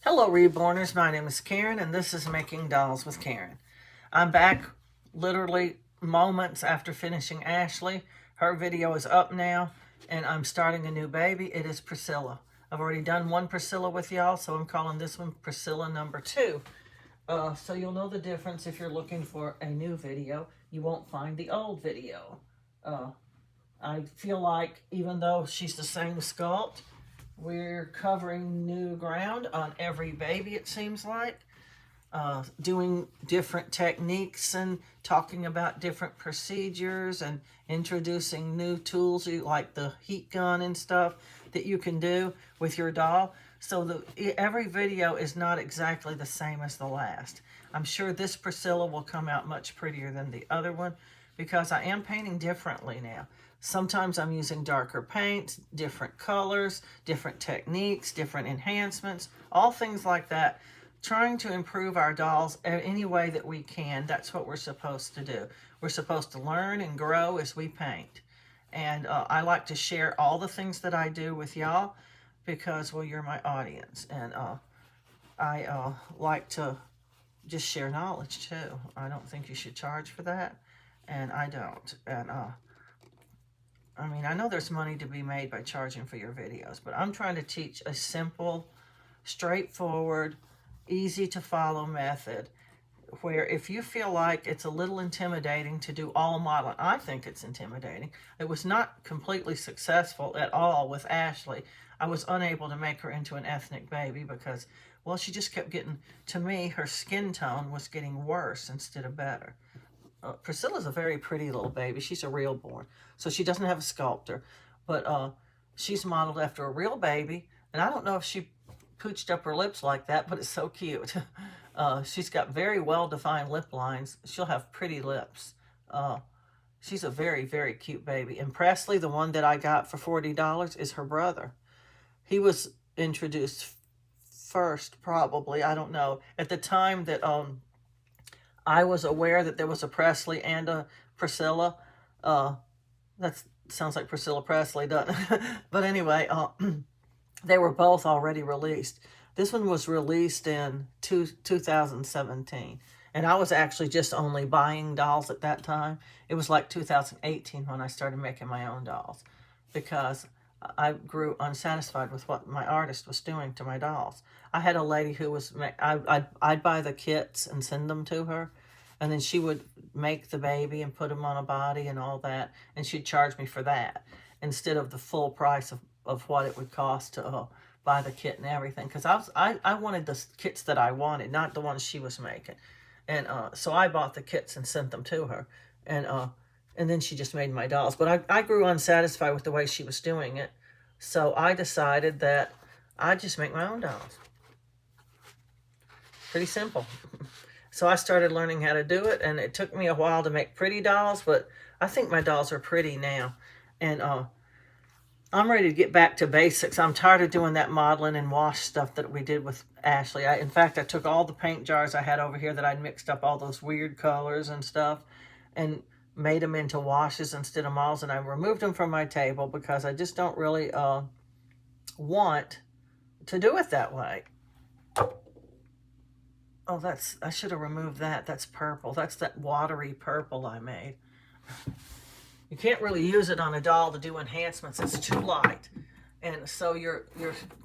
Hello Reborners, my name is Karen and this is Making Dolls with Karen. I'm back literally moments after finishing Ashley. Her video is up now and I'm starting a new baby. It is Priscilla. I've already done one Priscilla with y'all, so I'm calling this one Priscilla number 2. So you'll know the difference if you're looking for a new video. You won't find the old video. I feel like even though she's the same sculpt, we're covering new ground on every baby, it seems like. Doing different techniques and talking about different procedures and introducing new tools like the heat gun and stuff that you can do with your doll. So every video is not exactly the same as the last. I'm sure this Priscilla will come out much prettier than the other one because I am painting differently now. Sometimes I'm using darker paints, different colors, different techniques, different enhancements, all things like that. Trying to improve our dolls any way that we can. That's what we're supposed to do. We're supposed to learn and grow as we paint. And I like to share all the things that I do with y'all because, well, you're my audience. And I like to just share knowledge too. I don't think you should charge for that. And I don't. And I mean, I know there's money to be made by charging for your videos, but I'm trying to teach a simple, straightforward, easy to follow method where if you feel like it's a little intimidating to do all modeling, I think it's intimidating. It was not completely successful at all with Ashley. I was unable to make her into an ethnic baby because, well, she just kept getting, to me, her skin tone was getting worse instead of better. Priscilla's a very pretty little baby. She's a real born. So she doesn't have a sculptor. But she's modeled after a real baby. And I don't know if she pooched up her lips like that, but it's so cute. She's got very well-defined lip lines. She'll have pretty lips. She's a very, very cute baby. And Presley, the one that I got for $40, is her brother. He was introduced first, probably. I don't know. At the time that I was aware that there was a Presley and a Priscilla. That sounds like Priscilla Presley, doesn't it? But anyway, they were both already released. This one was released in 2017. And I was actually just only buying dolls at that time. It was like 2018 when I started making my own dolls because I grew unsatisfied with what my artist was doing to my dolls. I had a lady who was, I'd buy the kits and send them to her, and then she would make the baby and put him on a body and all that, and she'd charge me for that instead of the full price of what it would cost to buy the kit and everything, because I wanted the kits that I wanted, not the ones she was making. And so I bought the kits and sent them to her, and then she just made my dolls. But I grew unsatisfied with the way she was doing it. So I decided that I'd just make my own dolls. Pretty simple. So I started learning how to do it, and it took me a while to make pretty dolls, but I think my dolls are pretty now. And I'm ready to get back to basics. I'm tired of doing that modeling and wash stuff that we did with Ashley. In fact, I took all the paint jars I had over here that I'd mixed up all those weird colors and stuff and made them into washes instead of models, and I removed them from my table because I just don't really want to do it that way. Oh, I should have removed that. That's purple. That's that watery purple I made. You can't really use it on a doll to do enhancements. It's too light. And so you're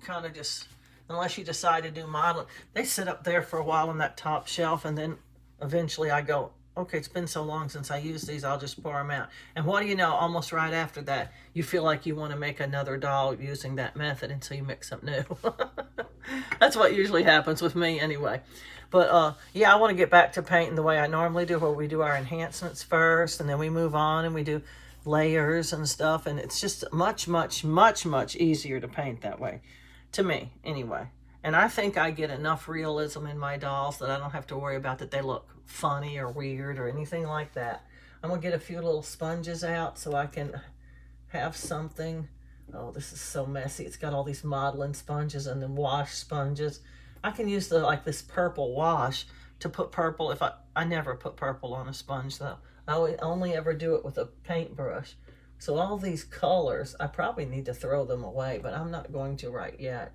kind of just, unless you decide to do modeling, they sit up there for a while on that top shelf, and then eventually I go, okay, it's been so long since I used these, I'll just pour them out. And what do you know, almost right after that, you feel like you want to make another doll using that method, and so you mix up new. That's what usually happens with me anyway. But yeah, I want to get back to painting the way I normally do, where we do our enhancements first, and then we move on and we do layers and stuff, and it's just much, much, much, much easier to paint that way, to me anyway. And I think I get enough realism in my dolls that I don't have to worry about that they look funny or weird or anything like that. I'm going to get a few little sponges out so I can have something. Oh, this is so messy. It's got all these modeling sponges and then wash sponges. I can use like this purple wash to put purple. I never put purple on a sponge though. I only ever do it with a paintbrush. So all these colors, I probably need to throw them away, but I'm not going to right yet.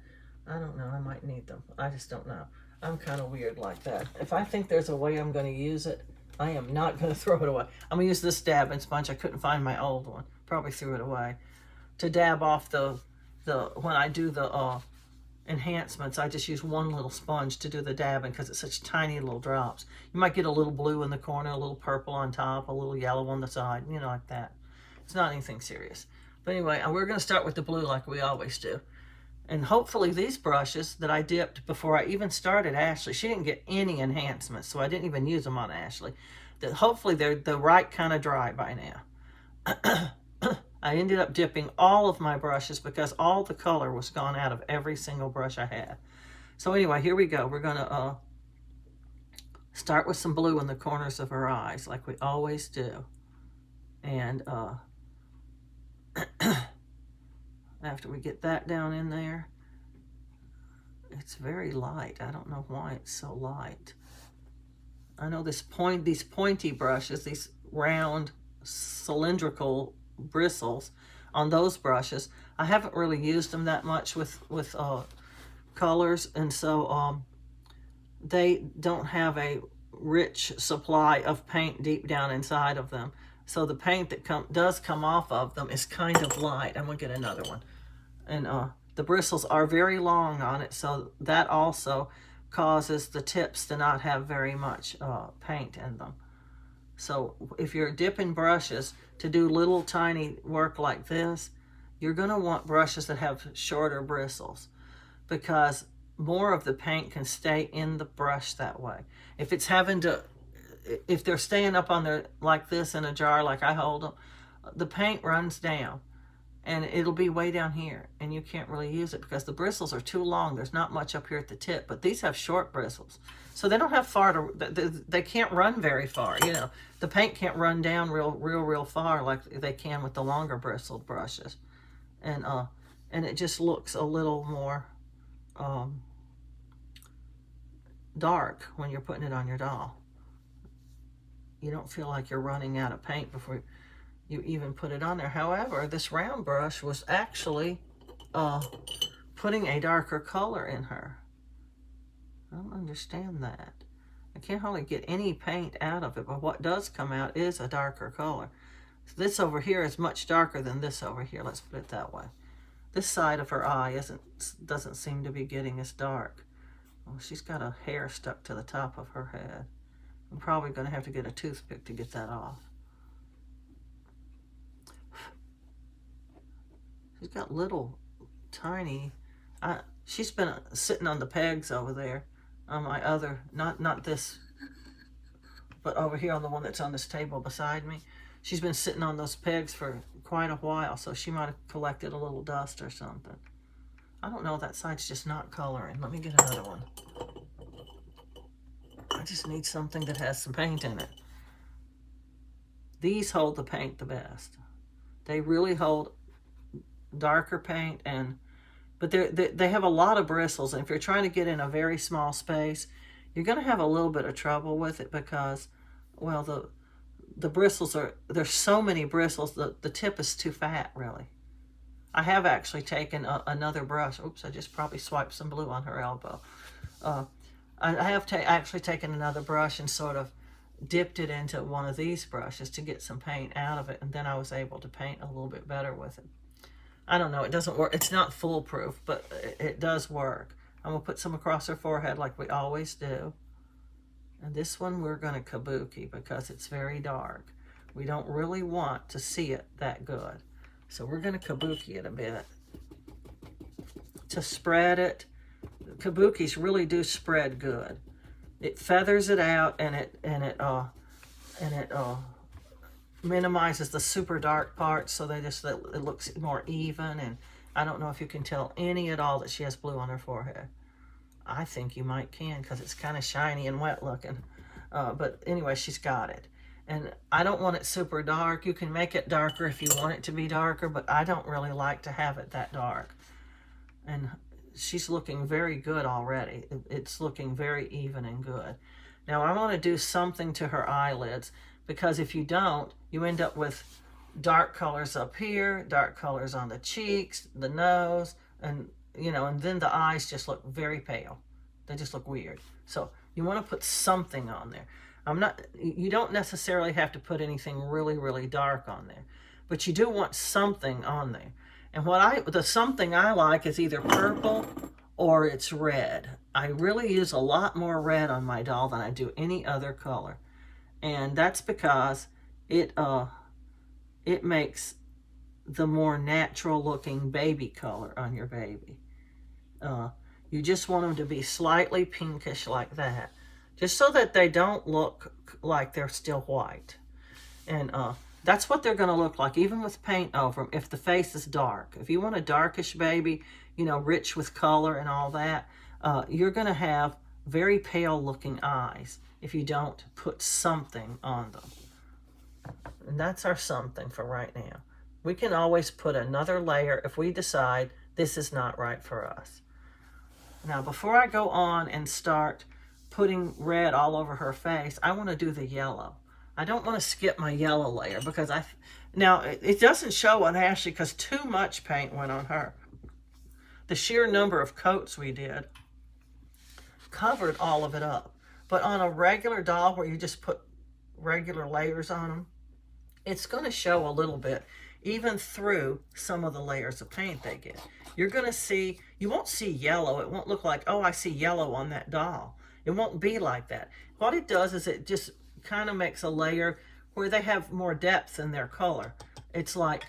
I don't know. I might need them. I just don't know. I'm kind of weird like that. If I think there's a way I'm going to use it, I am not going to throw it away. I'm going to use this dabbing sponge. I couldn't find my old one. Probably threw it away. To dab off when I do the enhancements, I just use one little sponge to do the dabbing because it's such tiny little drops. You might get a little blue in the corner, a little purple on top, a little yellow on the side, you know, like that. It's not anything serious. But anyway, we're going to start with the blue like we always do. And hopefully these brushes that I dipped before I even started Ashley, she didn't get any enhancements, so I didn't even use them on Ashley. That hopefully they're the right kind of dry by now. I ended up dipping all of my brushes because all the color was gone out of every single brush I had. So anyway, here we go. We're going to start with some blue in the corners of her eyes like we always do. And after we get that down in there, it's very light. I don't know why it's so light. I know these pointy brushes, these round cylindrical bristles on those brushes, I haven't really used them that much with colors, and so they don't have a rich supply of paint deep down inside of them. So the paint that does come off of them is kind of light. I'm gonna get another one. And the bristles are very long on it, so that also causes the tips to not have very much paint in them. So if you're dipping brushes to do little tiny work like this, you're going to want brushes that have shorter bristles because more of the paint can stay in the brush that way. If they're staying up on there like this in a jar like I hold them, the paint runs down and it'll be way down here and you can't really use it because the bristles are too long. There's not much up here at the tip, but these have short bristles. So they don't have far to, they can't run very far, you know. The paint can't run down real far like they can with the longer bristled brushes. And it just looks a little more dark when you're putting it on your doll. You don't feel like you're running out of paint before you even put it on there. However, this round brush was actually putting a darker color in her. I don't understand that. I can't hardly get any paint out of it, but what does come out is a darker color. So this over here is much darker than this over here. Let's put it that way. This side of her eye doesn't seem to be getting as dark. Well, she's got a hair stuck to the top of her head. I'm probably going to have to get a toothpick to get that off. She's got little tiny, she's been sitting on the pegs over there on my other, not this, but over here on the one that's on this table beside me. She's been sitting on those pegs for quite a while, so she might have collected a little dust or something. I don't know, that side's just not coloring. Let me get another one. I just need something that has some paint in it. These hold the paint the best. They really hold darker paint, but they have a lot of bristles, and if you're trying to get in a very small space, you're going to have a little bit of trouble with it because, well, the bristles there's so many bristles, the tip is too fat, really. I have actually taken another brush. Oops, I just probably swiped some blue on her elbow. I have actually taken another brush and sort of dipped it into one of these brushes to get some paint out of it, and then I was able to paint a little bit better with it. I don't know, it doesn't work. It's not foolproof, but it does work. I'm going to put some across her forehead like we always do. And this one we're going to kabuki because it's very dark. We don't really want to see it that good. So we're going to kabuki it a bit to spread it. Kabukis really do spread good. It feathers it out and it minimizes the super dark parts so it looks more even. And I don't know if you can tell any at all that she has blue on her forehead. I think you might can because it's kind of shiny and wet looking. But anyway, she's got it. And I don't want it super dark. You can make it darker if you want it to be darker, but I don't really like to have it that dark. And she's looking very good already. It's looking very even and good. Now I want to do something to her eyelids because if you don't, you end up with dark colors up here, dark colors on the cheeks, the nose, and you know, and then the eyes just look very pale. They just look weird. So you want to put something on there. You don't necessarily have to put anything really, really dark on there, but you do want something on there. And the something I like is either purple or it's red. I really use a lot more red on my doll than I do any other color. And that's because it makes the more natural looking baby color on your baby. You just want them to be slightly pinkish like that, just so that they don't look like they're still white. And that's what they're going to look like, even with paint over them, if the face is dark. If you want a darkish baby, you know, rich with color and all that, you're going to have very pale looking eyes if you don't put something on them. And that's our something for right now. We can always put another layer if we decide this is not right for us. Now, before I go on and start putting red all over her face, I want to do the yellow. I don't want to skip my yellow layer because now it doesn't show on Ashley because too much paint went on her. The sheer number of coats we did covered all of it up. But on a regular doll where you just put regular layers on them, it's going to show a little bit, even through some of the layers of paint they get. You're going to see, you won't see yellow. It won't look like, oh, I see yellow on that doll. It won't be like that. What it does is it just kind of makes a layer where they have more depth in their color. It's like,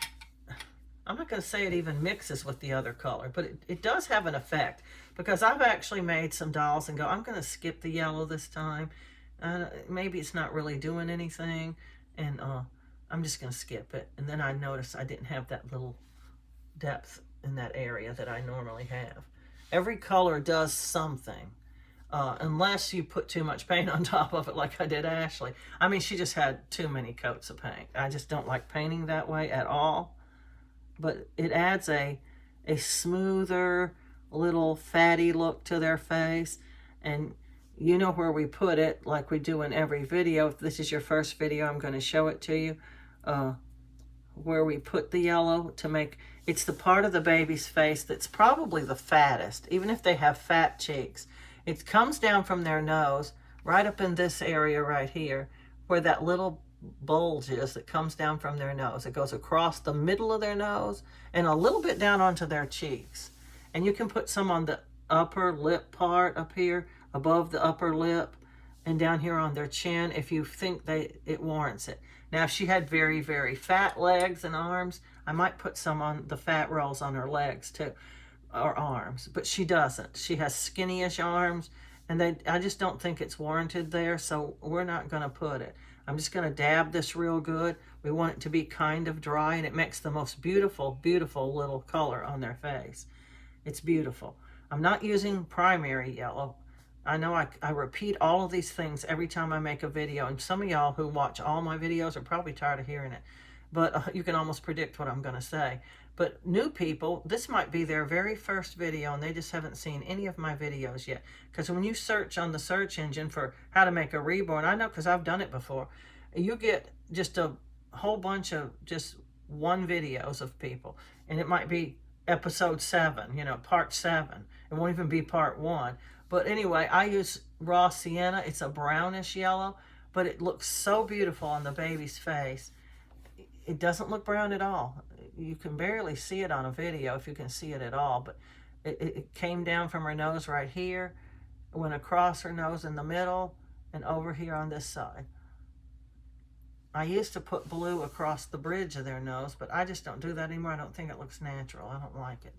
I'm not going to say it even mixes with the other color, but it does have an effect, because I've actually made some dolls and go, I'm going to skip the yellow this time. Maybe it's not really doing anything, and I'm just going to skip it. And then I noticed I didn't have that little depth in that area that I normally have. Every color does something, unless you put too much paint on top of it like I did Ashley. I mean, she just had too many coats of paint. I just don't like painting that way at all. But it adds a smoother, little fatty look to their face. And you know where we put it, like we do in every video. If this is your first video, I'm going to show it to you. Where we put the yellow to make, it's the part of the baby's face that's probably the fattest, even if they have fat cheeks. It comes down from their nose, right up in this area right here, where that little bulge is that comes down from their nose. It goes across the middle of their nose and a little bit down onto their cheeks. And you can put some on the upper lip part up here, above the upper lip, and down here on their chin if you think it warrants it. Now, if she had very, very fat legs and arms, I might put some on the fat rolls on her legs too, or arms, but she doesn't. She has skinny-ish arms, and I just don't think it's warranted there, so we're not going to put it. I'm just going to dab this real good. We want it to be kind of dry, and it makes the most beautiful, beautiful little color on their face. It's beautiful. I'm not using primary yellow. I know I repeat all of these things every time I make a video, and some of y'all who watch all my videos are probably tired of hearing it, but you can almost predict what I'm going to say. But new people, this might be their very first video, and they just haven't seen any of my videos yet. Because when you search on the search engine for how to make a reborn, I know because I've done it before, you get just a whole bunch of just one videos of people. And it might be episode 7, you know, part 7. It won't even be part 1. But anyway, I use raw sienna. It's a brownish yellow, but it looks so beautiful on the baby's face. It doesn't look brown at all. You can barely see it on a video, if you can see it at all, but it came down from her nose right here, went across her nose in the middle, and over here on this side. I used to put blue across the bridge of their nose, but I just don't do that anymore. I don't think it looks natural. I don't like it.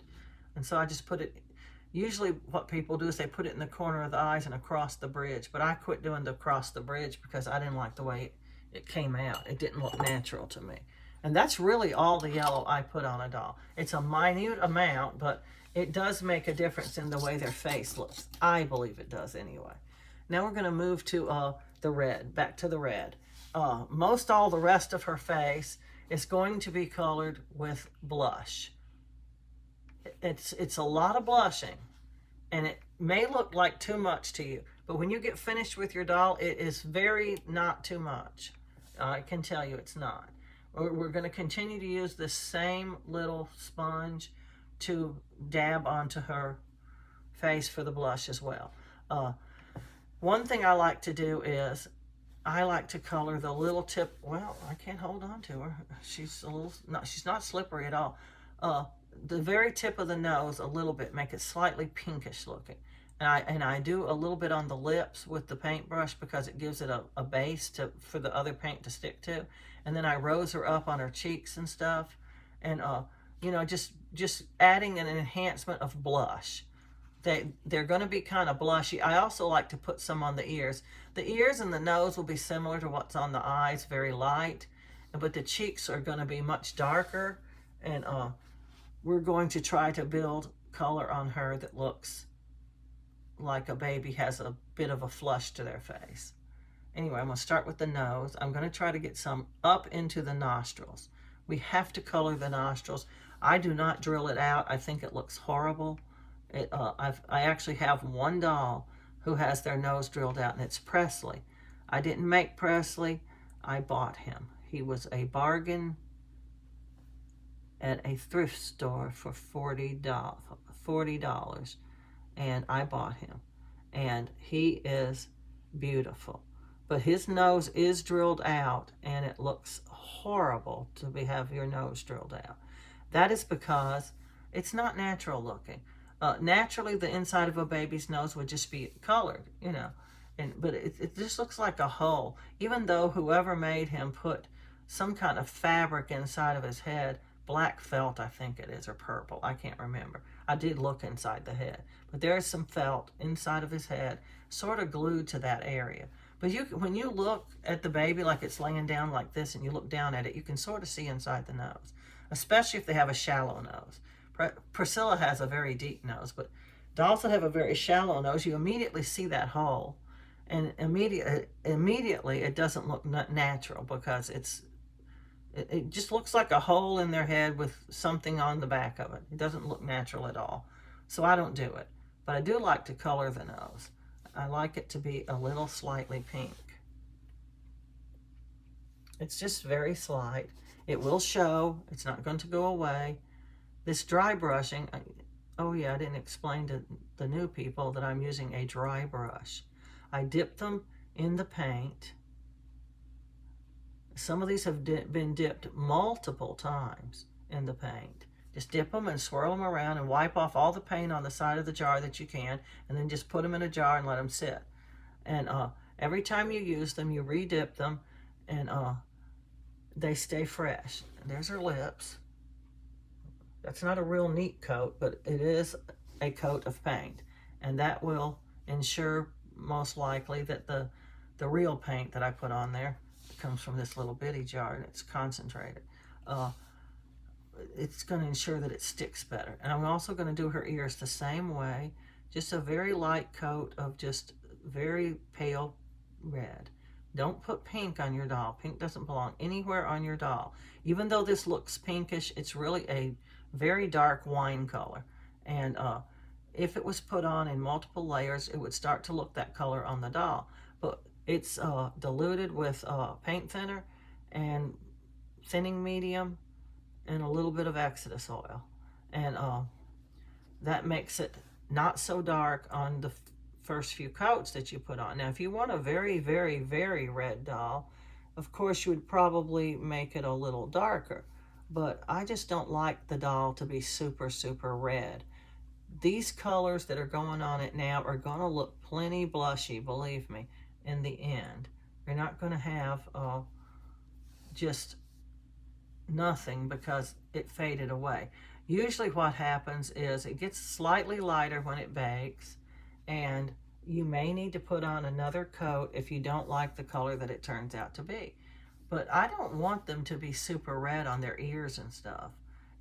And so I just put it, usually what people do is they put it in the corner of the eyes and across the bridge, but I quit doing the across the bridge because I didn't like the way it came out. It didn't look natural to me. And that's really all the yellow I put on a doll. It's a minute amount, but it does make a difference in the way their face looks. I believe it does anyway. Now we're going to move to the red, back to the red. Most all the rest of her face is going to be colored with blush. It's a lot of blushing, and it may look like too much to you, but when you get finished with your doll, it is very not too much. I can tell you it's not. We're going to continue to use this same little sponge to dab onto her face for the blush as well. One thing I like to do is I like to color the little tip. Well, I can't hold on to her. She's a little, she's not slippery at all. The very tip of the nose a little bit, make it slightly pinkish looking. And I do a little bit on the lips with the paintbrush because it gives it a base for the other paint to stick to. And then I rose her up on her cheeks and stuff. And, you know, just adding an enhancement of blush. They're going to be kind of blushy. I also like to put some on the ears. The ears and the nose will be similar to what's on the eyes, very light. But the cheeks are going to be much darker. And we're going to try to build color on her that looks like a baby has a bit of a flush to their face. Anyway, I'm going to start with the nose. I'm going to try to get some up into the nostrils. We have to color the nostrils. I do not drill it out. I think it looks horrible. I actually have one doll who has their nose drilled out, and it's Presley. I didn't make Presley. I bought him. He was a bargain at a thrift store for $40, and I bought him. And he is beautiful. But his nose is drilled out, and it looks horrible to have your nose drilled out. That is because it's not natural looking. Naturally, the inside of a baby's nose would just be colored, you know, but it just looks like a hole. Even though whoever made him put some kind of fabric inside of his head, black felt, I think it is, or purple, I can't remember. I did look inside the head, but there is some felt inside of his head, sort of glued to that area. But when you look at the baby like it's laying down like this and you look down at it, you can sort of see inside the nose, especially if they have a shallow nose. Priscilla has a very deep nose, but dolls that have a very shallow nose, you immediately see that hole, and immediately it doesn't look natural because it just looks like a hole in their head with something on the back of it. It doesn't look natural at all. So I don't do it. But I do like to color the nose. I like it to be a little slightly pink. It's just very slight. It will show. It's not going to go away. This dry brushing, oh yeah, I didn't explain to the new people that I'm using a dry brush. I dip them in the paint. Some of these have been dipped multiple times in the paint. Just dip them and swirl them around and wipe off all the paint on the side of the jar that you can, and then just put them in a jar and let them sit. And every time you use them, you re-dip them, and they stay fresh. And there's her lips. That's not a real neat coat, but it is a coat of paint. And that will ensure, most likely, that the real paint that I put on there comes from this little bitty jar, and it's concentrated. It's going to ensure that it sticks better. And I'm also going to do her ears the same way, just a very light coat of just very pale red. Don't put pink on your doll. Pink doesn't belong anywhere on your doll. Even though this looks pinkish, it's really a very dark wine color. And if it was put on in multiple layers, it would start to look that color on the doll. But it's diluted with paint thinner and thinning medium and a little bit of Exodus oil. And that makes it not so dark on the first few coats that you put on. Now, if you want a very, very, very red doll, of course you would probably make it a little darker. But I just don't like the doll to be super, super red. These colors that are going on it now are going to look plenty blushy, believe me, in the end. You're not going to have just nothing because it faded away. Usually what happens is it gets slightly lighter when it bakes, and you may need to put on another coat if you don't like the color that it turns out to be. But I don't want them to be super red on their ears and stuff.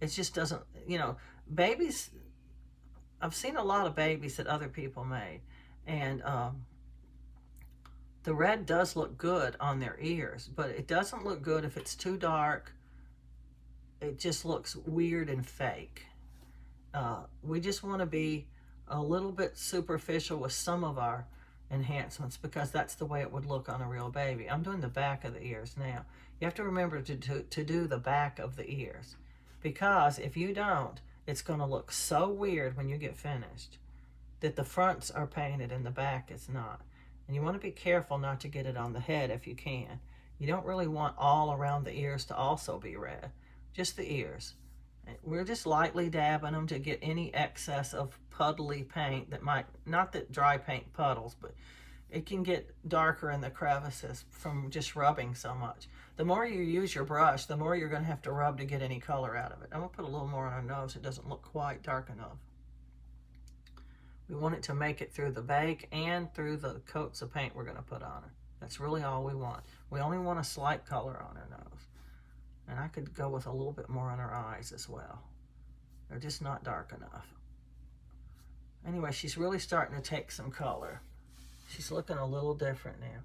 It just doesn't, you know, babies, I've seen a lot of babies that other people made, and the red does look good on their ears, but it doesn't look good if it's too dark. It just looks weird and fake. We just want to be a little bit superficial with some of our enhancements because that's the way it would look on a real baby. I'm doing the back of the ears now. You have to remember to do the back of the ears, because if you don't, it's going to look so weird when you get finished that the fronts are painted and the back is not. And you want to be careful not to get it on the head if you can. You don't really want all around the ears to also be red, just the ears. We're just lightly dabbing them to get any excess of puddly paint that might, not that dry paint puddles, but it can get darker in the crevices from just rubbing so much. The more you use your brush, the more you're going to have to rub to get any color out of it. I'm going to put a little more on her nose. It doesn't look quite dark enough. We want it to make it through the bake and through the coats of paint we're going to put on her. That's really all we want. We only want a slight color on her nose. And I could go with a little bit more on her eyes as well. They're just not dark enough. Anyway, she's really starting to take some color. She's looking a little different now.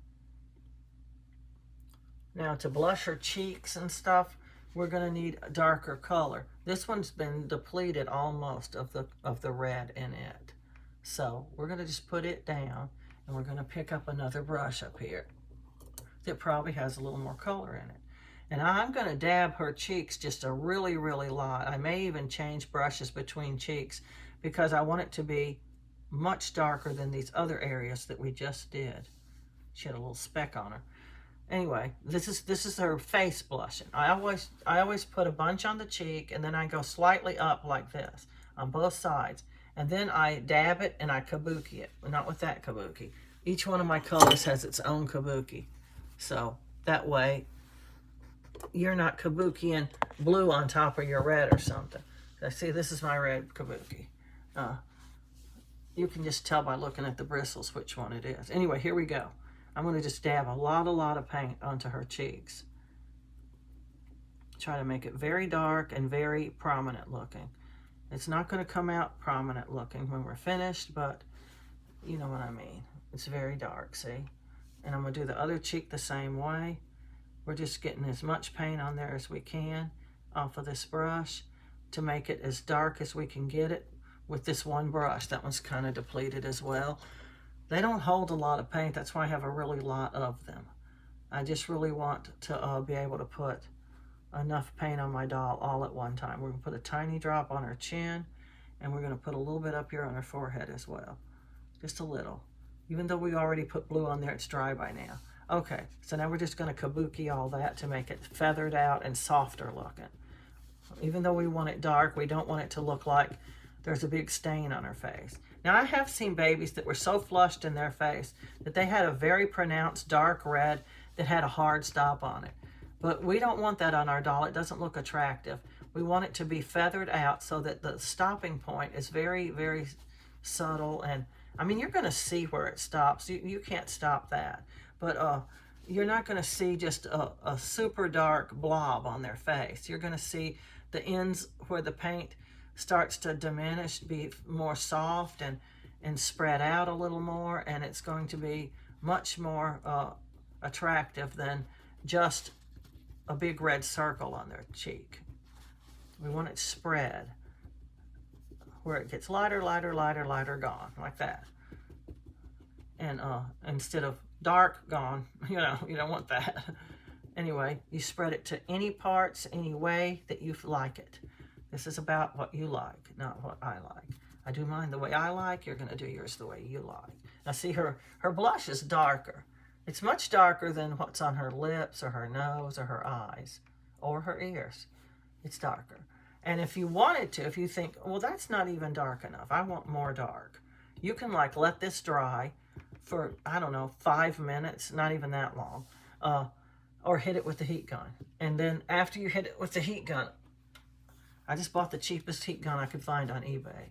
Now to blush her cheeks and stuff, we're going to need a darker color. This one's been depleted almost of the red in it. So we're going to just put it down, and we're going to pick up another brush up here that probably has a little more color in it. And I'm going to dab her cheeks just a really, really lot. I may even change brushes between cheeks because I want it to be much darker than these other areas that we just did. She had a little speck on her. Anyway, this is her face blushing. I always put a bunch on the cheek, and then I go slightly up like this on both sides. And then I dab it and I kabuki it. Not with that kabuki. Each one of my colors has its own kabuki. So that way you're not kabukiing blue on top of your red or something. See, this is my red kabuki. You can just tell by looking at the bristles which one it is. Anyway, here we go. I'm going to just dab a lot of paint onto her cheeks. Try to make it very dark and very prominent looking. It's not going to come out prominent looking when we're finished, but you know what I mean. It's very dark, see? And I'm going to do the other cheek the same way. We're just getting as much paint on there as we can off of this brush to make it as dark as we can get it with this one brush. That one's kind of depleted as well. They don't hold a lot of paint. That's why I have a really lot of them. I just really want to be able to put enough paint on my doll all at one time. We're going to put a tiny drop on her chin, and we're going to put a little bit up here on her forehead as well. Just a little. Even though we already put blue on there, it's dry by now. Okay, so now we're just going to kabuki all that to make it feathered out and softer looking. Even though we want it dark, we don't want it to look like there's a big stain on her face. Now, I have seen babies that were so flushed in their face that they had a very pronounced dark red that had a hard stop on it. But we don't want that on our doll. It doesn't look attractive. We want it to be feathered out so that the stopping point is very, very subtle. And I mean, you're going to see where it stops. You can't stop that. But you're not going to see just a super dark blob on their face. You're going to see the ends where the paint starts to diminish, be more soft and spread out a little more. And it's going to be much more attractive than just a big red circle on their cheek. We want it spread where it gets lighter, lighter, lighter, lighter, gone, like that. And instead of dark, gone, you know, you don't want that. Anyway, you spread it to any parts, any way that you like it. This is about what you like, not what I like. I do mine the way I like. You're going to do yours the way you like. Now, see, her blush is darker. It's much darker than what's on her lips or her nose or her eyes or her ears. It's darker. And if you wanted to, if you think, well, that's not even dark enough, I want more dark, you can like let this dry for, I don't know, 5 minutes, not even that long, or hit it with the heat gun. And then after you hit it with the heat gun, I just bought the cheapest heat gun I could find on eBay.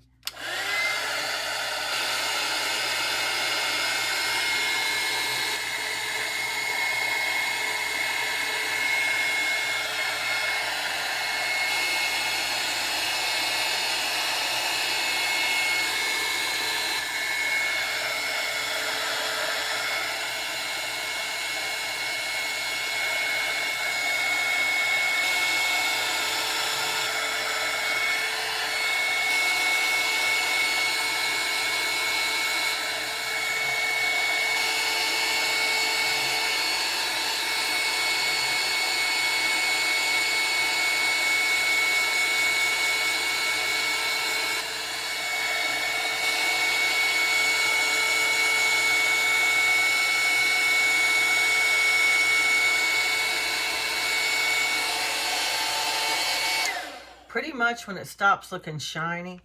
pretty much when it stops looking shiny,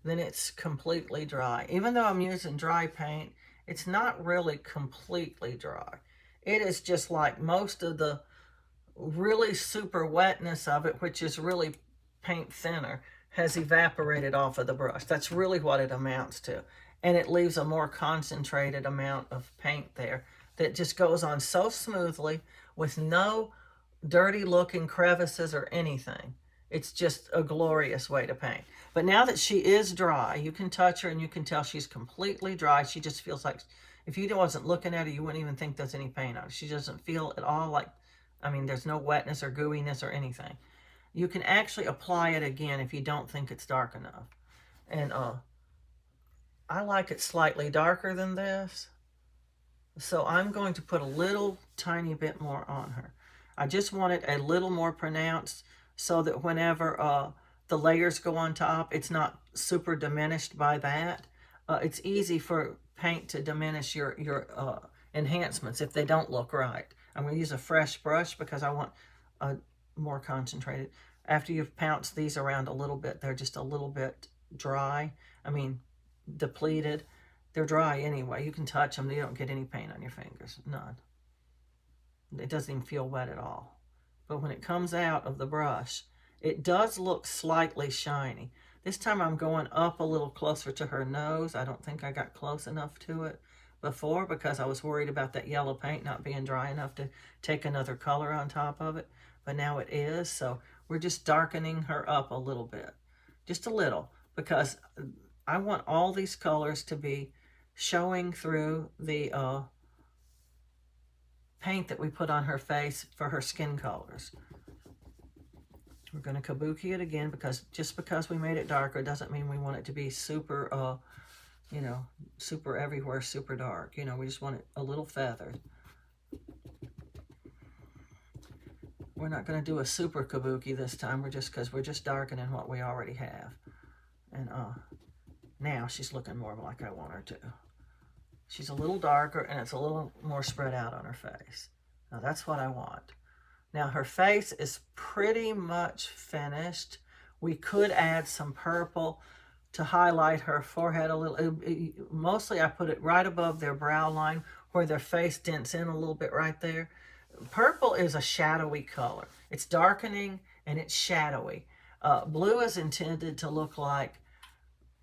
then it's completely dry. Even though I'm using dry paint, it's not really completely dry. It is just like most of the really super wetness of it, which is really paint thinner, has evaporated off of the brush. That's really what it amounts to. And it leaves a more concentrated amount of paint there that just goes on so smoothly with no dirty looking crevices or anything. It's just a glorious way to paint. But now that she is dry, you can touch her and you can tell she's completely dry. She just feels like, if you wasn't looking at her, you wouldn't even think there's any paint on her. She doesn't feel at all like, I mean, there's no wetness or gooiness or anything. You can actually apply it again if you don't think it's dark enough. And I like it slightly darker than this. So I'm going to put a little tiny bit more on her. I just want it a little more pronounced so that whenever the layers go on top, it's not super diminished by that. It's easy for paint to diminish your enhancements if they don't look right. I'm going to use a fresh brush because I want more concentrated. After you've pounced these around a little bit, they're just a little bit dry. I mean, depleted. They're dry anyway. You can touch them. You don't get any paint on your fingers. None. It doesn't even feel wet at all. But when it comes out of the brush, it does look slightly shiny. This time I'm going up a little closer to her nose. I don't think I got close enough to it before because I was worried about that yellow paint not being dry enough to take another color on top of it. But now it is, so we're just darkening her up a little bit. Just a little, because I want all these colors to be showing through the paint that we put on her face for her skin colors. We're going to kabuki it again because just because we made it darker doesn't mean we want it to be super, you know, super everywhere, super dark. You know, we just want it a little feathered. We're not going to do a super kabuki this time. Because we're just darkening what we already have. And now she's looking more like I want her to. She's a little darker and it's a little more spread out on her face. Now that's what I want. Now her face is pretty much finished. We could add some purple to highlight her forehead a little. Mostly I put it right above their brow line where their face dents in a little bit right there. Purple is a shadowy color. It's darkening and it's shadowy. Blue is intended to look like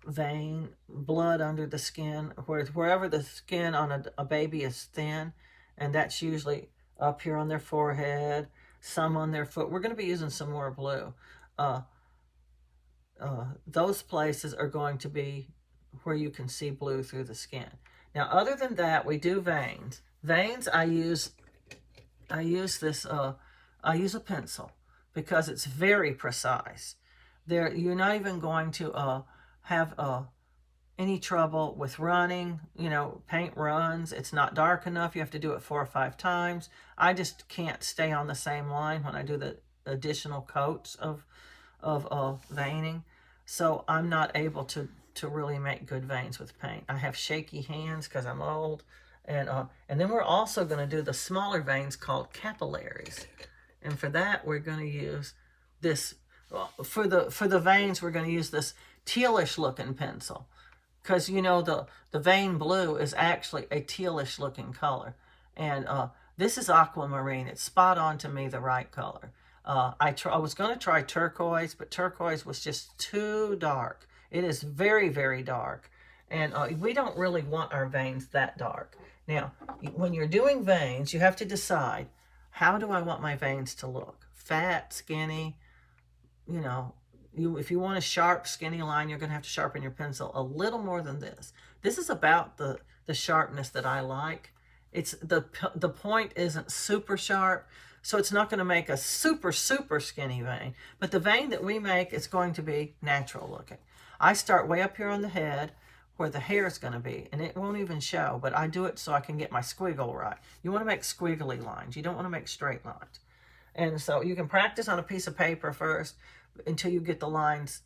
vein, blood under the skin, wherever the skin on a baby is thin, and that's usually up here on their forehead, some on their foot. We're going to be using some more blue. Those places are going to be where you can see blue through the skin. Now, other than that, we do veins. Veins, I use a pencil because it's very precise. You're not even going to have any trouble with running. You know, paint runs. It's not dark enough. You have to do it 4 or 5 times. I just can't stay on the same line when I do the additional coats of veining. So I'm not able to really make good veins with paint. I have shaky hands because I'm old. And then we're also going to do the smaller veins called capillaries. And for that, we're going to use this, for the veins, we're going to use this tealish looking pencil. Because, you know, the vein blue is actually a tealish looking color. And this is aquamarine. It's spot on to me, the right color. I was going to try turquoise, but turquoise was just too dark. It is very, very dark. And we don't really want our veins that dark. Now, when you're doing veins, you have to decide, how do I want my veins to look? Fat, skinny, you know, if you want a sharp, skinny line, you're going to have to sharpen your pencil a little more than this. This is about the sharpness that I like. It's the point isn't super sharp, so it's not going to make a super, super skinny vein. But the vein that we make is going to be natural looking. I start way up here on the head, where the hair is going to be, and it won't even show, but I do it so I can get my squiggle right. You want to make squiggly lines. You don't want to make straight lines. And so you can practice on a piece of paper first until you get the lines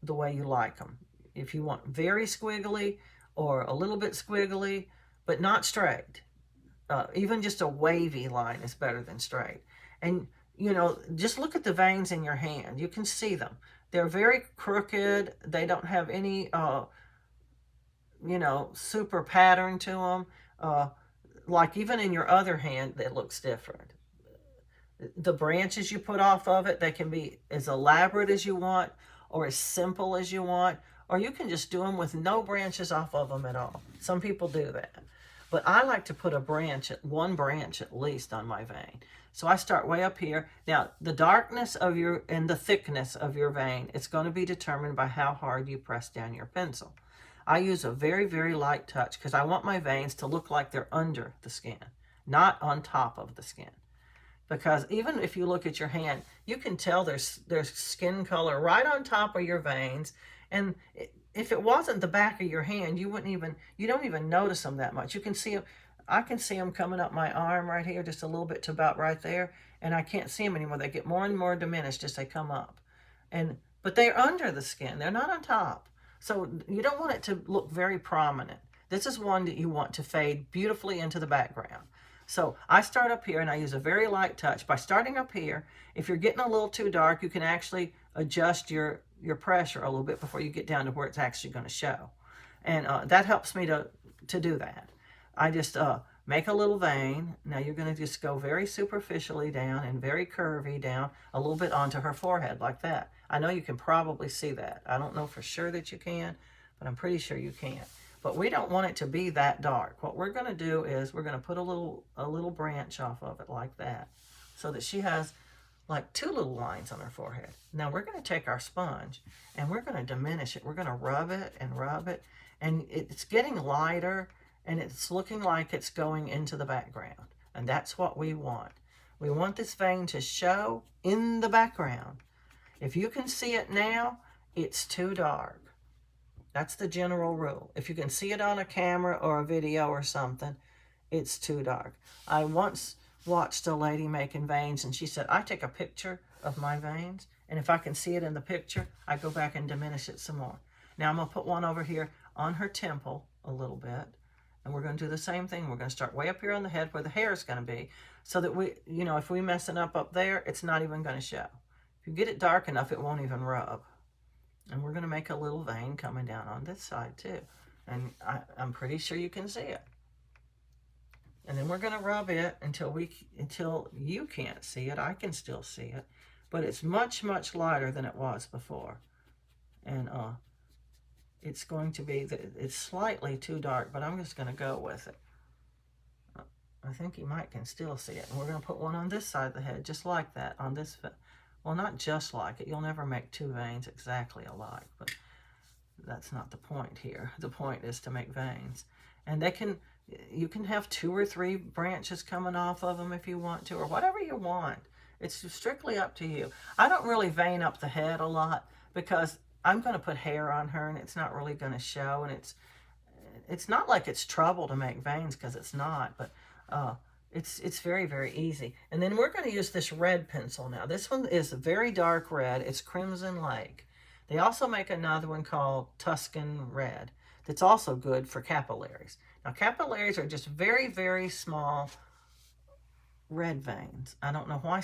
the way you like them. If you want very squiggly or a little bit squiggly, but not straight. Even just a wavy line is better than straight. And, you know, just look at the veins in your hand. You can see them. They're very crooked. They don't have any, you know, super pattern to them. Like even in your other hand, it looks different. The branches you put off of it, they can be as elaborate as you want or as simple as you want, or you can just do them with no branches off of them at all. Some people do that. But I like to put a branch, one branch at least on my vein. So I start way up here. Now, the darkness of your and the thickness of your vein, it's going to be determined by how hard you press down your pencil. I use a very, very light touch because I want my veins to look like they're under the skin, not on top of the skin. Because even if you look at your hand, you can tell there's skin color right on top of your veins. And if it wasn't the back of your hand, you don't even notice them that much. You can see them. I can see them coming up my arm right here, just a little bit to about right there. And I can't see them anymore. They get more and more diminished as they come up. But they're under the skin. They're not on top. So you don't want it to look very prominent. This is one that you want to fade beautifully into the background. So I start up here and I use a very light touch. By starting up here, if you're getting a little too dark, you can actually adjust your pressure a little bit before you get down to where it's actually going to show. And that helps me to do that. I just make a little vein. Now you're going to just go very superficially down and very curvy down a little bit onto her forehead like that. I know you can probably see that. I don't know for sure that you can, but I'm pretty sure you can. But we don't want it to be that dark. What we're going to do is we're going to put a little branch off of it like that, so that she has like two little lines on her forehead. Now we're going to take our sponge and we're going to diminish it. We're going to rub it, and it's getting lighter, and it's looking like it's going into the background. And that's what we want. We want this vein to show in the background. If you can see it now, it's too dark. That's the general rule. If you can see it on a camera or a video or something, it's too dark. I once watched a lady making veins, and she said, I take a picture of my veins, and if I can see it in the picture, I go back and diminish it some more. Now I'm going to put one over here on her temple a little bit, and we're going to do the same thing. We're going to start way up here on the head where the hair is going to be, so that we, you know, if we mess it up there, it's not even going to show. If you get it dark enough, it won't even rub. And we're going to make a little vein coming down on this side too. And I'm pretty sure you can see it. And then we're going to rub it until you can't see it. I can still see it. But it's much, much lighter than it was before. And it's going to be, it's slightly too dark, but I'm just going to go with it. I think you can still see it. And we're going to put one on this side of the head, just like that, on this. Well, not just like it. You'll never make two veins exactly alike, but that's not the point here. The point is to make veins. And you can have 2 or 3 branches coming off of them if you want to, or whatever you want. It's strictly up to you. I don't really vein up the head a lot because I'm going to put hair on her and it's not really going to show. And it's not like it's trouble to make veins, because it's not, but it's very, very easy. And then we're going to use this red pencil now. This one is very dark red. It's Crimson Lake. They also make another one called Tuscan Red that's also good for capillaries. Now, capillaries are just very, very small red veins. I don't know why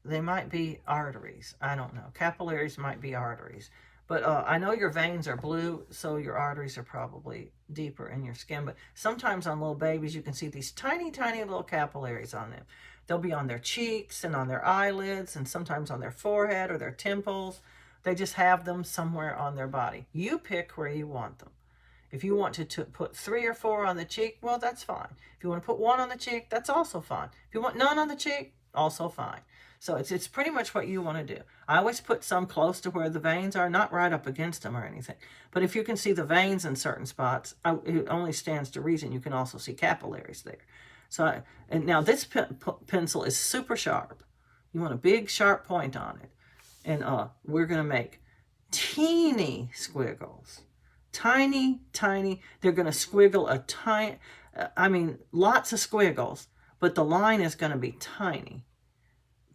they might be arteries. I don't know. Capillaries might be arteries. But I know your veins are blue, so your arteries are probably deeper in your skin. But sometimes on little babies, you can see these tiny, tiny little capillaries on them. They'll be on their cheeks and on their eyelids and sometimes on their forehead or their temples. They just have them somewhere on their body. You pick where you want them. If you want to put 3 or 4 on the cheek, well, that's fine. If you want to put 1 on the cheek, that's also fine. If you want none on the cheek, also fine. So it's pretty much what you want to do. I always put some close to where the veins are, not right up against them or anything. But if you can see the veins in certain spots, it only stands to reason you can also see capillaries there. So, and now this pencil is super sharp. You want a big sharp point on it. And we're going to make teeny squiggles. Tiny, tiny. They're going to squiggle a tiny, lots of squiggles, but the line is going to be tiny,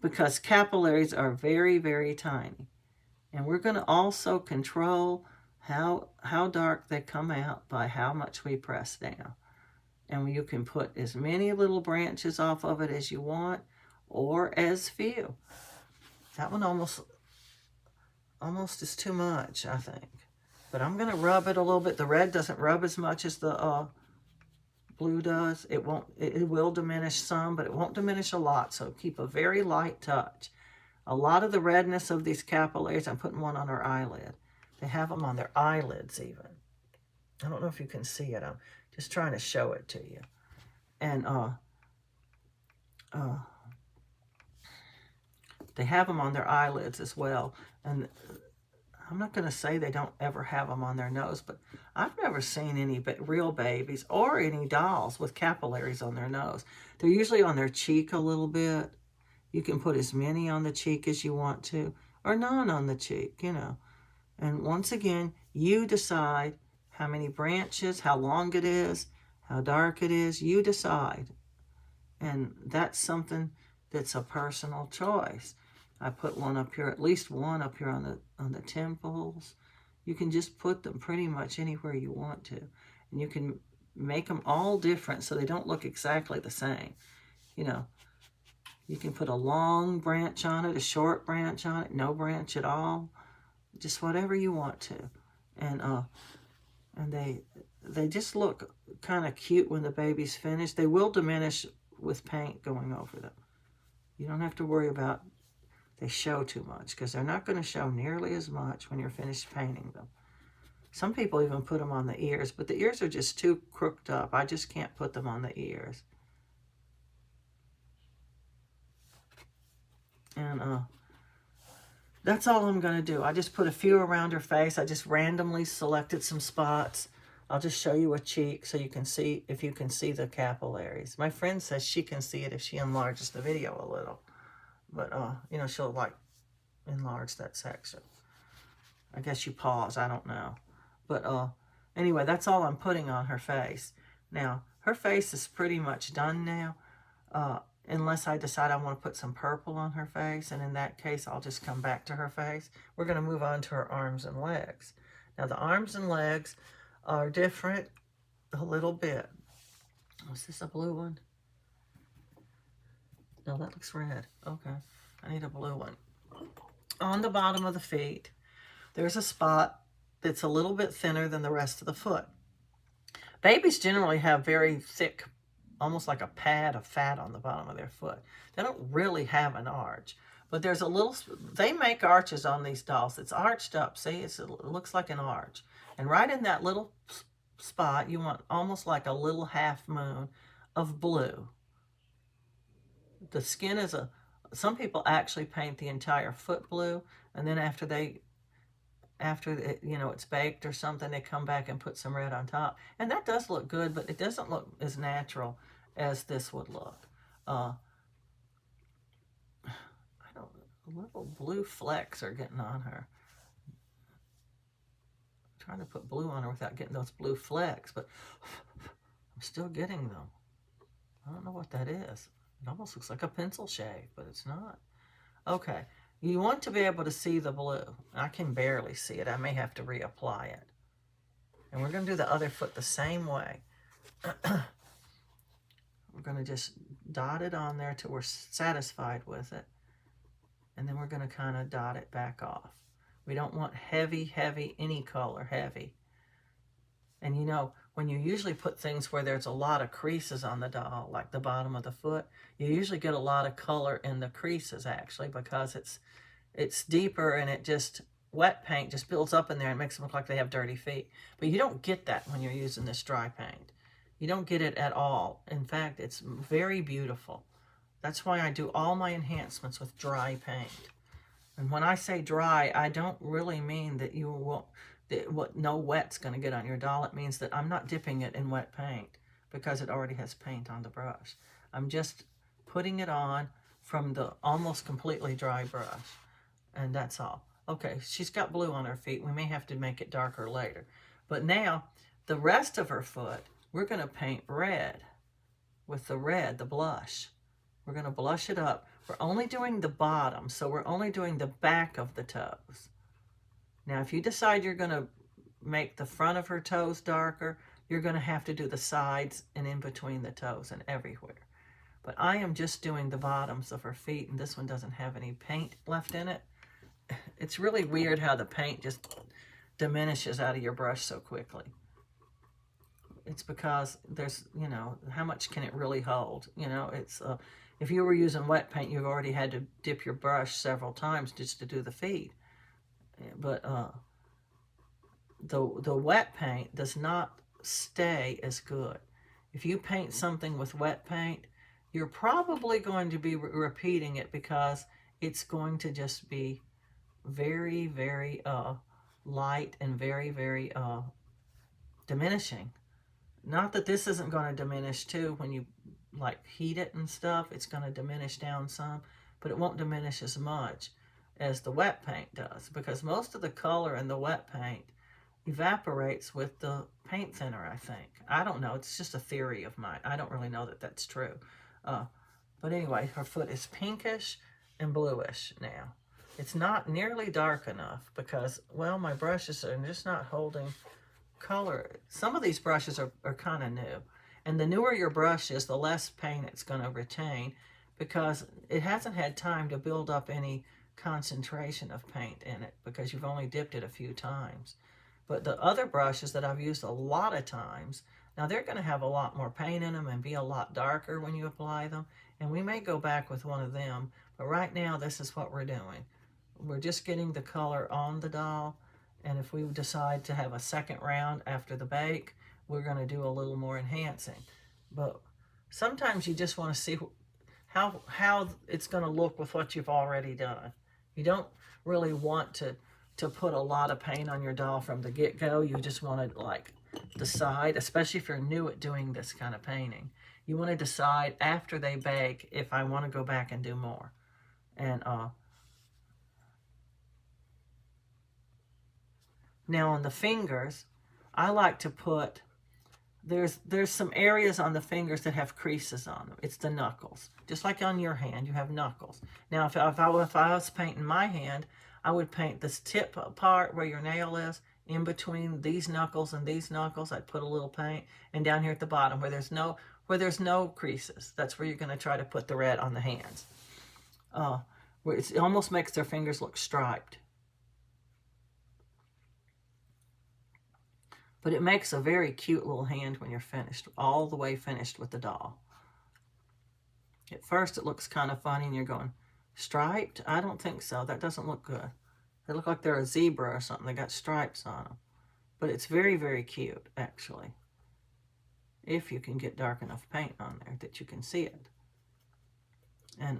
because capillaries are very, very tiny. And we're going to also control how dark they come out by how much we press down. And you can put as many little branches off of it as you want, or as few. That one almost almost is too much, I think. But I'm going to rub it a little bit. The red doesn't rub as much as the blue does. It won't. It will diminish some, but it won't diminish a lot. So keep a very light touch. A lot of the redness of these capillaries, I'm putting one on her eyelid. They have them on their eyelids even. I don't know if you can see it. I'm just trying to show it to you. And they have them on their eyelids as well. And I'm not going to say they don't ever have them on their nose, but I've never seen any real babies or any dolls with capillaries on their nose. They're usually on their cheek a little bit. You can put as many on the cheek as you want to, or none on the cheek, you know. And once again, you decide how many branches, how long it is, how dark it is. You decide. And that's something that's a personal choice. I put one up here, at least one up here on the temples. You can just put them pretty much anywhere you want to. And you can make them all different so they don't look exactly the same. You know, you can put a long branch on it, a short branch on it, no branch at all. Just whatever you want to. And they just look kind of cute when the baby's finished. They will diminish with paint going over them. You don't have to worry about they show too much, because they're not going to show nearly as much when you're finished painting them. Some people even put them on the ears, but the ears are just too crooked up. I just can't put them on the ears. And that's all I'm going to do. I just put a few around her face. I just randomly selected some spots. I'll just show you a cheek so you can see, if you can see the capillaries. My friend says she can see it if she enlarges the video a little. But, you know, she'll, like, enlarge that section. I guess you pause. I don't know. But, anyway, that's all I'm putting on her face. Now, her face is pretty much done now. Unless I decide I want to put some purple on her face. And in that case, I'll just come back to her face. We're going to move on to her arms and legs. Now, the arms and legs are different a little bit. Was this a blue one? No, that looks red. Okay, I need a blue one. On the bottom of the feet, there's a spot that's a little bit thinner than the rest of the foot. Babies generally have very thick, almost like a pad of fat on the bottom of their foot. They don't really have an arch, but there's a little, they make arches on these dolls. It's arched up, see, it looks like an arch. And right in that little spot, you want almost like a little half moon of blue. The skin is some people actually paint the entire foot blue, and then after it, you know, it's baked or something, they come back and put some red on top. And that does look good, but it doesn't look as natural as this would look. Little blue flecks are getting on her. I'm trying to put blue on her without getting those blue flecks, but I'm still getting them. I don't know what that is. It almost looks like a pencil shade, but it's not. Okay, you want to be able to see the blue. I can barely see it. I may have to reapply it. And we're going to do the other foot the same way. We're going to just dot it on there till we're satisfied with it. And then we're going to kind of dot it back off. We don't want heavy, any color, heavy. And you know, when you usually put things where there's a lot of creases on the doll, like the bottom of the foot, you usually get a lot of color in the creases, actually, because it's deeper, and it just, wet paint just builds up in there and makes them look like they have dirty feet. But you don't get that when you're using this dry paint. You don't get it at all. In fact, it's very beautiful. That's why I do all my enhancements with dry paint. And when I say dry, I don't really mean that you won't, no wet's going to get on your doll. It means that I'm not dipping it in wet paint because it already has paint on the brush. I'm just putting it on from the almost completely dry brush. And that's all. Okay, she's got blue on her feet. We may have to make it darker later. But now, the rest of her foot, we're going to paint red with the red, the blush. We're going to blush it up. We're only doing the bottom, so we're only doing the back of the toes. Now, if you decide you're going to make the front of her toes darker, you're going to have to do the sides and in between the toes and everywhere. But I am just doing the bottoms of her feet, and this one doesn't have any paint left in it. it's really weird how the paint just diminishes out of your brush so quickly. It's because there's, you know, how much can it really hold? You know, it's, if you were using wet paint, you've already had to dip your brush several times just to do the feed. But the wet paint does not stay as good. If you paint something with wet paint, you're probably going to be repeating it because it's going to just be very, very light and very, very diminishing. Not that this isn't going to diminish too when you like heat it and stuff. It's going to diminish down some, but it won't diminish as much as the wet paint does, because most of the color in the wet paint evaporates with the paint thinner, I think. I don't know. It's just a theory of mine. I don't really know that that's true. But anyway, her foot is pinkish and bluish now. It's not nearly dark enough because, well, my brushes are just not holding color. Some of these brushes are kind of new. And the newer your brush is, the less paint it's going to retain because it hasn't had time to build up any concentration of paint in it because you've only dipped it a few times. But the other brushes that I've used a lot of times, now they're going to have a lot more paint in them and be a lot darker when you apply them. And we may go back with one of them, but right now this is what we're doing. We're just getting the color on the doll, and if we decide to have a second round after the bake, we're going to do a little more enhancing. But sometimes you just want to see how it's going to look with what you've already done. You don't really want to put a lot of paint on your doll from the get-go. You just want to like decide, especially if you're new at doing this kind of painting, you want to decide after they bake if I want to go back and do more. And now on the fingers, I like to put, there's some areas on the fingers that have creases on them. It's the knuckles. Just like on your hand, you have knuckles. Now, if I was painting my hand, I would paint this tip part where your nail is, in between these knuckles and these knuckles, I'd put a little paint, and down here at the bottom where there's no creases, that's where you're going to try to put the red on the hands. Where it almost makes their fingers look striped. But it makes a very cute little hand when you're finished, all the way finished with the doll. At first it looks kind of funny and you're going, striped? I don't think so. That doesn't look good. They look like they're a zebra or something. They got stripes on them. But it's very, very cute, actually. If you can get dark enough paint on there that you can see it. And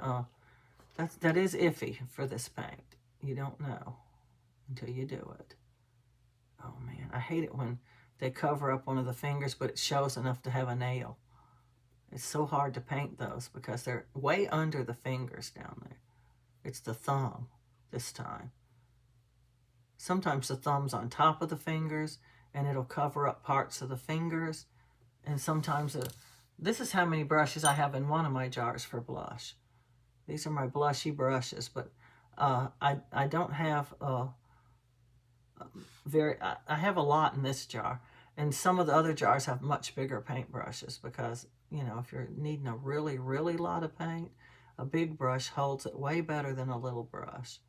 that is iffy for this paint. You don't know until you do it. Oh man, I hate it when they cover up one of the fingers, but it shows enough to have a nail. It's so hard to paint those because they're way under the fingers down there. It's the thumb this time. Sometimes the thumb's on top of the fingers and it'll cover up parts of the fingers. And sometimes, this is how many brushes I have in one of my jars for blush. These are my blushy brushes, but I don't have I have a lot in this jar, and some of the other jars have much bigger paint brushes because, you know, if you're needing a really, really lot of paint, a big brush holds it way better than a little brush.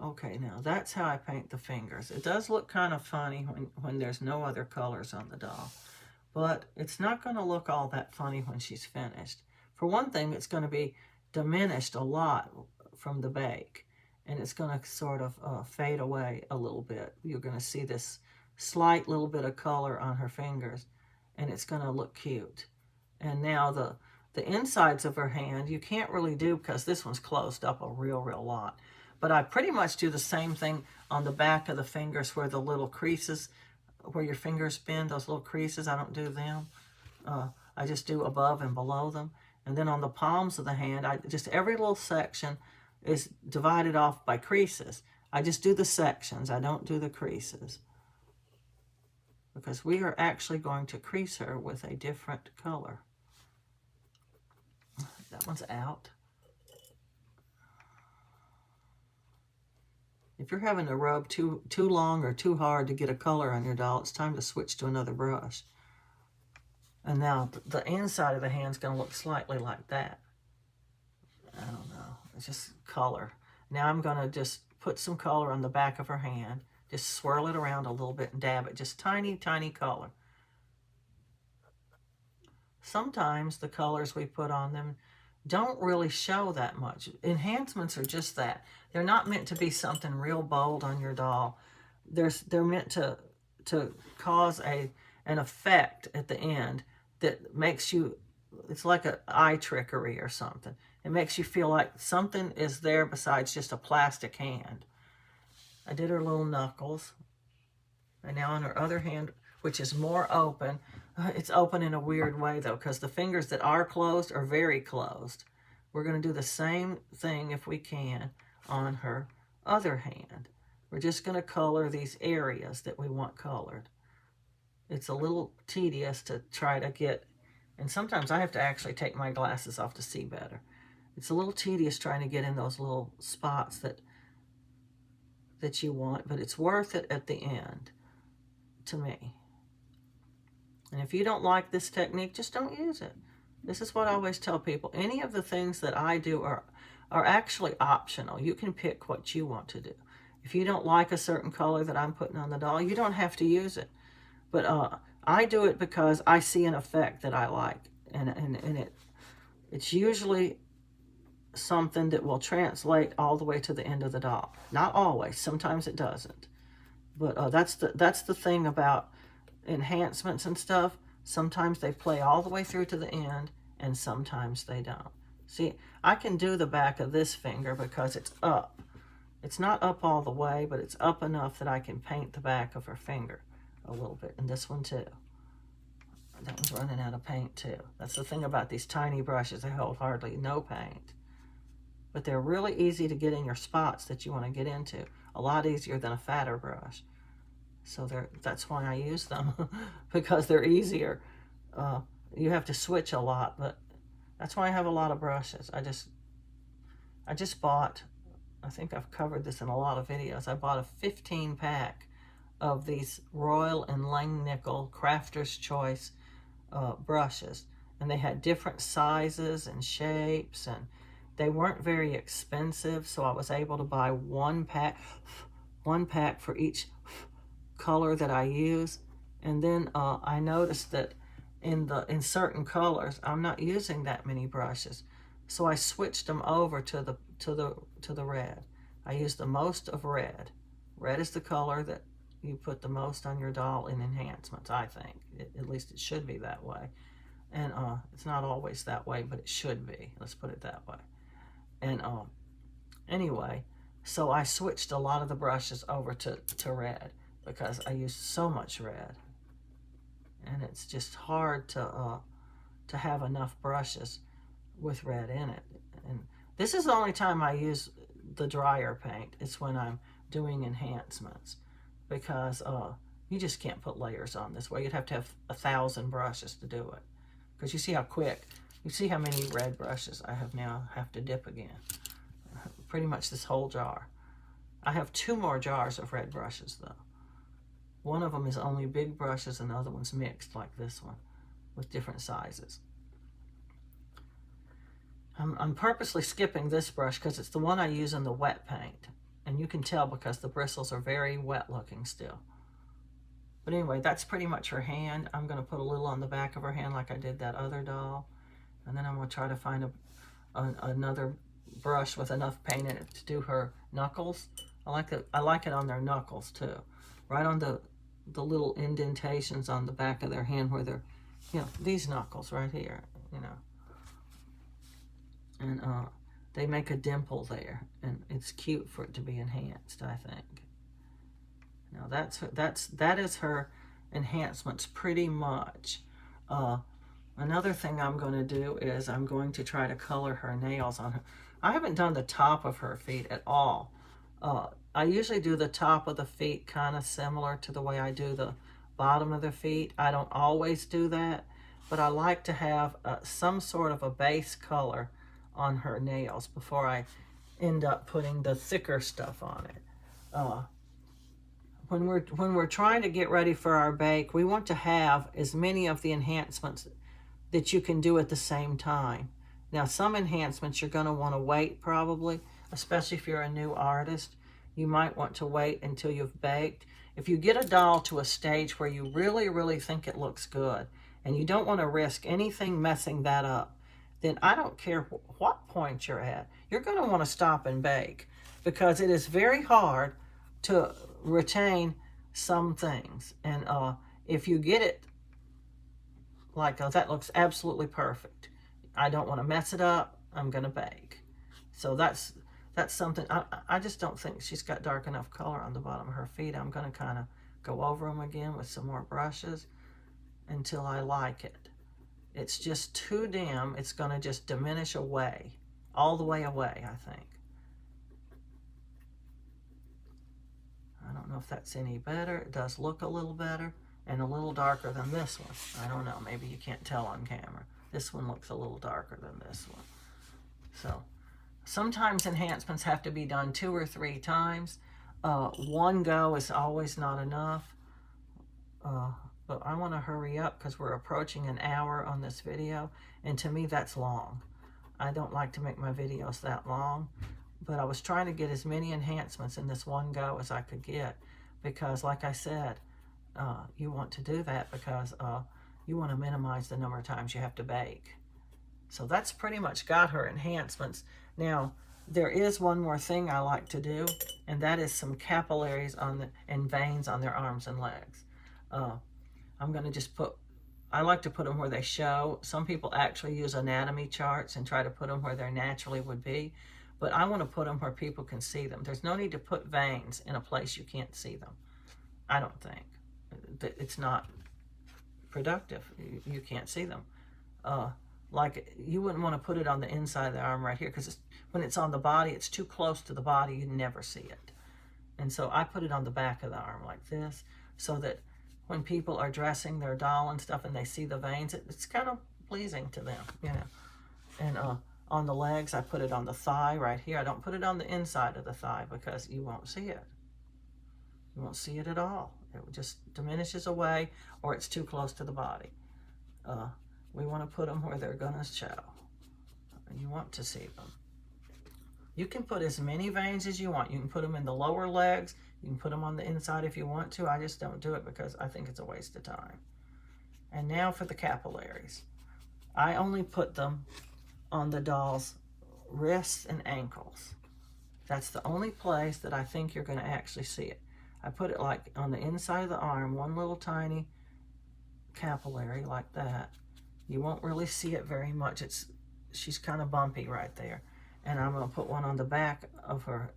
Okay, now that's how I paint the fingers. It does look kind of funny when there's no other colors on the doll, but it's not going to look all that funny when she's finished. For one thing, it's going to be diminished a lot from the bake, and it's going to sort of fade away a little bit. You're going to see this slight little bit of color on her fingers, and it's going to look cute. And now the insides of her hand, you can't really do because this one's closed up a real lot. But I pretty much do the same thing on the back of the fingers where the little creases, where your fingers bend, those little creases, I don't do them. I just do above and below them. And then on the palms of the hand, every little section is divided off by creases. I just do the sections. I don't do the creases. Because we are actually going to crease her with a different color. That one's out. If you're having to rub too long or too hard to get a color on your doll, it's time to switch to another brush. And now the inside of the hand's going to look slightly like that. I don't know. just color. Now I'm going to just put some color on the back of her hand. Just swirl it around a little bit and dab it. Just tiny, tiny color. Sometimes the colors we put on them don't really show that much. Enhancements are just that. They're not meant to be something real bold on your doll. They're meant to cause an effect at the end that makes you, it's like an eye trickery or something. It makes you feel like something is there besides just a plastic hand. I did her little knuckles. And now on her other hand, which is more open, it's open in a weird way though, because the fingers that are closed are very closed. We're going to do the same thing if we can on her other hand. We're just going to color these areas that we want colored. It's a little tedious to try to get, and sometimes I have to actually take my glasses off to see better. It's a little tedious trying to get in those little spots that you want, but it's worth it at the end, to me. And if you don't like this technique, just don't use it. This is what I always tell people. Any of the things that I do are actually optional. You can pick what you want to do. If you don't like a certain color that I'm putting on the doll, you don't have to use it. But I do it because I see an effect that I like. And it's usually something that will translate all the way to the end of the doll. Not always. Sometimes it doesn't. But that's the thing about enhancements and stuff. Sometimes they play all the way through to the end, and sometimes they don't. See, I can do the back of this finger because it's up. It's not up all the way, but it's up enough that I can paint the back of her finger a little bit. And this one too. That one's running out of paint too. That's the thing about these tiny brushes. They hold hardly no paint. But they're really easy to get in your spots that you want to get into. A lot easier than a fatter brush. So that's why I use them, because they're easier. You have to switch a lot, but that's why I have a lot of brushes. I just bought, I think I've covered this in a lot of videos, I bought a 15 pack of these Royal and Langnickel Crafter's Choice brushes. And they had different sizes and shapes, and they weren't very expensive, so I was able to buy one pack for each color that I use. And then I noticed that in certain colors I'm not using that many brushes, so I switched them over to the red. I use the most of red. Red is the color that you put the most on your doll in enhancements, I think. At least it should be that way. And it's not always that way, but it should be. Let's put it that way. And anyway, so I switched a lot of the brushes over to red because I use so much red. And it's just hard to have enough brushes with red in it. And this is the only time I use the dryer paint. It's when I'm doing enhancements, because you just can't put layers on this way. You'd have to have 1,000 brushes to do it. Because you see how quick, you see how many red brushes I have to dip again. Pretty much this whole jar. I have 2 more jars of red brushes though. One of them is only big brushes and the other one's mixed like this one with different sizes. I'm purposely skipping this brush because it's the one I use in the wet paint. And you can tell because the bristles are very wet looking still. But anyway, that's pretty much her hand. I'm going to put a little on the back of her hand like I did that other doll. And then I'm going to try to find another brush with enough paint in it to do her knuckles. I like it on their knuckles too. Right on the little indentations on the back of their hand where they're, these knuckles right here, And they make a dimple there, and it's cute for it to be enhanced, I think. Now that is her enhancements pretty much. Another thing I'm going to do is I'm going to try to color her nails on her. I haven't done the top of her feet at all. I usually do the top of the feet kind of similar to the way I do the bottom of the feet. I don't always do that, but I like to have some sort of a base color on her nails before I end up putting the thicker stuff on it. When we're trying to get ready for our bake, we want to have as many of the enhancements that you can do at the same time. Now, some enhancements you're going to want to wait probably, especially if you're a new artist. You might want to wait until you've baked. If you get a doll to a stage where you really, really think it looks good and you don't want to risk anything messing that up, then I don't care what point you're at, you're going to want to stop and bake, because it is very hard to retain some things. And if you get it like, oh, that looks absolutely perfect, I don't want to mess it up, I'm going to bake. So that's something. I just don't think she's got dark enough color on the bottom of her feet. I'm going to kind of go over them again with some more brushes until I like it. It's just too dim. It's going to just diminish away, all the way away, I think. I don't know if that's any better. It does look a little better and a little darker than this one. I don't know. Maybe you can't tell on camera. This one looks a little darker than this one. So sometimes enhancements have to be done 2 or 3 times. One go is always not enough. But I want to hurry up because we're approaching an hour on this video, and to me that's long. I don't like to make my videos that long, but I was trying to get as many enhancements in this one go as I could get, because like I said, you want to do that because you want to minimize the number of times you have to bake. So that's pretty much got her enhancements. Now, there is one more thing I like to do, and that is some capillaries and veins on their arms and legs. I'm going to just I like to put them where they show. Some people actually use anatomy charts and try to put them where they naturally would be, but I want to put them where people can see them. There's no need to put veins in a place you can't see them, I don't think. It's not productive. You can't see them. Like, you wouldn't want to put it on the inside of the arm right here, because when it's on the body, it's too close to the body, you never see it. And so I put it on the back of the arm like this, so that when people are dressing their doll and stuff and they see the veins, it's kind of pleasing to them, you know. And on the legs, I put it on the thigh right here. I don't put it on the inside of the thigh because you won't see it. You won't see it at all. It just diminishes away, or it's too close to the body. We want to put them where they're going to show. You want to see them. You can put as many veins as you want. You can put them in the lower legs. You can put them on the inside if you want to. I just don't do it because I think it's a waste of time. And now for the capillaries. I only put them on the doll's wrists and ankles. That's the only place that I think you're going to actually see it. I put it like on the inside of the arm, one little tiny capillary like that. You won't really see it very much. She's kind of bumpy right there. And I'm going to put one on the back of her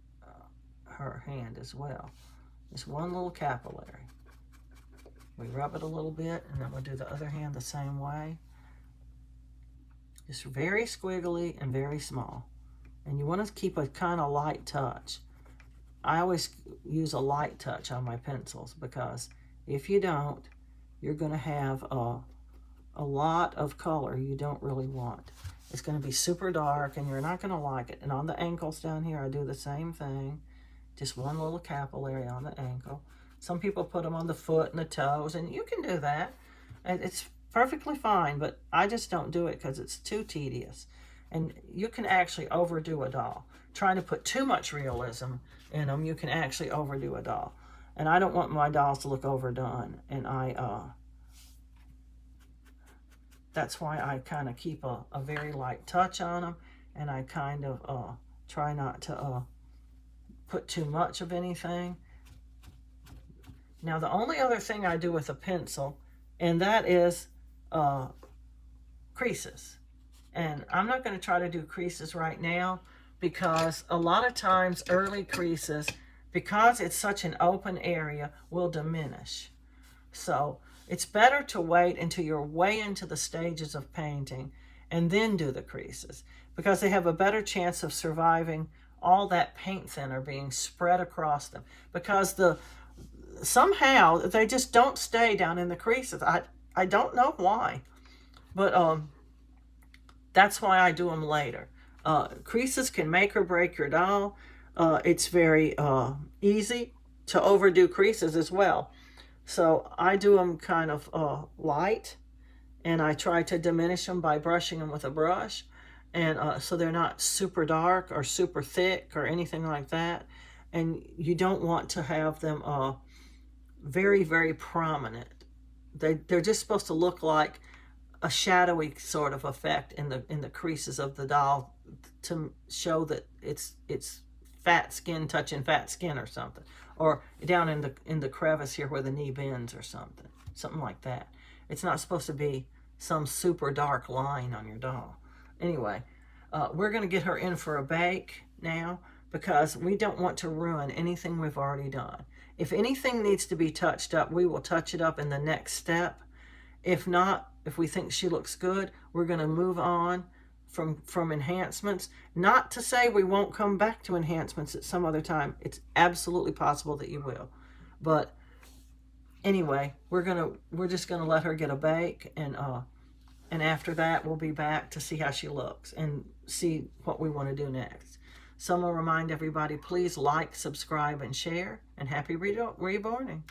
hand as well. Just one little capillary. We rub it a little bit, and then we'll do the other hand the same way. Just very squiggly and very small. And you want to keep a kind of light touch. I always use a light touch on my pencils, because if you don't, you're going to have a lot of color you don't really want. It's going to be super dark and you're not going to like it. And on the ankles down here, I do the same thing. Just one little capillary on the ankle. Some people put them on the foot and the toes, and you can do that. It's perfectly fine, but I just don't do it because it's too tedious. And you can actually overdo a doll. Trying to put too much realism in them, you can actually overdo a doll. And I don't want my dolls to look overdone. And that's why I kind of keep a very light touch on them, and I kind of try not to put too much of anything. Now, the only other thing I do with a pencil, and that is creases. And I'm not going to try to do creases right now, because a lot of times early creases, because it's such an open area, will diminish. So it's better to wait until you're way into the stages of painting and then do the creases, because they have a better chance of surviving all that paint thinner being spread across them, because somehow they just don't stay down in the creases. I don't know why, but that's why I do them later. Creases can make or break your doll. It's very easy to overdo creases as well. So I do them kind of light, and I try to diminish them by brushing them with a brush. And so they're not super dark or super thick or anything like that. And you don't want to have them very, very prominent. They're just supposed to look like a shadowy sort of effect in the creases of the doll to show that it's fat skin touching fat skin or something, or down in the crevice here where the knee bends or something like that. It's not supposed to be some super dark line on your doll. Anyway, we're going to get her in for a bake now because we don't want to ruin anything we've already done. If anything needs to be touched up, we will touch it up in the next step. If not, if we think she looks good, we're going to move on from enhancements. Not to say we won't come back to enhancements at some other time. It's absolutely possible that you will. But anyway, we're just gonna let her get a bake, and after that we'll be back to see how she looks and see what we want to do next. So I'm gonna remind everybody, please like, subscribe, and share, and happy reborning.